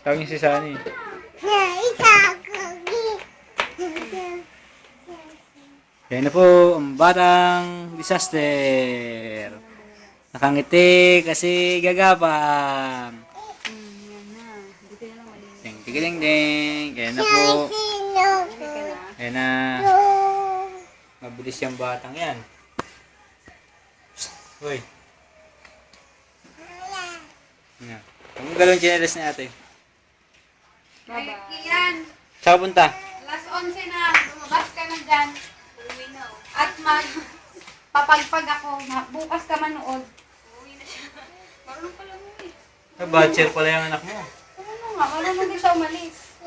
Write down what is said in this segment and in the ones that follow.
Tawag niyo si Sunny. Yan na po ang batang disaster. Nakangiti kasi gagapang. Yan na. Dito na lang malinis. Ding, ding, ding, ding. Kaya na po. Kaya na. Mabilis yung batang yan. Psst. Uy. Yan. Ang galong chinelas ni ate. Bye-bye. Yan. Saan punta? Alas 11 na. Lumabas ka na dyan. At papagpag ako. Bukas ka manood. Uwi na siya. Marunong pala mo eh. Bachelor pala yung anak mo. Marunong din siya umalis.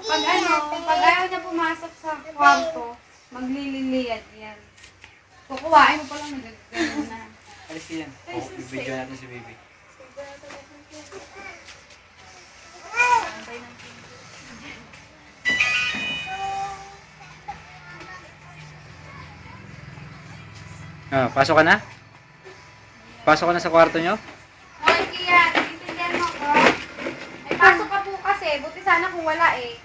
Pag ayaw niya pumasok sa kwarto, maglililiyad yan. Kukuhain mo palang nagagano na. Alis yan. Bibidyo natin si baby. Ah, pasok ka na? Pasok ka na sa kwarto nyo? Hoy, Kia, naiintindihan mo ko? Ay, pasok ka po kasi. Buti sana kung wala eh.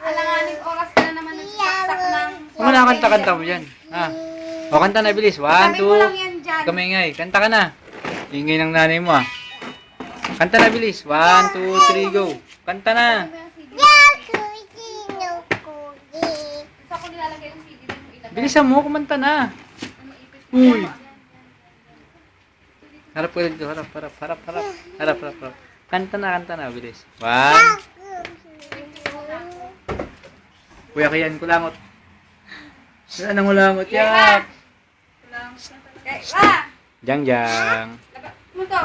Alanganin oras ka na naman nagsasaksak ng... Kung mo nakakanta-kanta mo dyan. Ah. O, kanta na, bilis. 1, Sabi mo 2. lang yan dyan. Kamingay. Kanta ka na. Ingay ng nanay mo ah. Kanta na, bilis. 1, 2, 3, go. Kanta na. Gusto ko nilalagay yung CD din mo ilagay. Bilisan mo, kumanta na. Uy. Harap ka dito. Harap. Harap. Kanta na, bilis. 1. Kuya, kayan kulangot. Wala nang kulangot, yak. Okay, Jang. Labak mo to.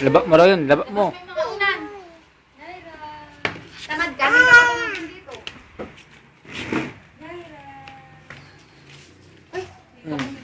Labak mo raw yun, labak mo. May mga unan. Naira. Tamad ka, hindi ka pumunta dito. Naira. Uy, hindi ka pumunta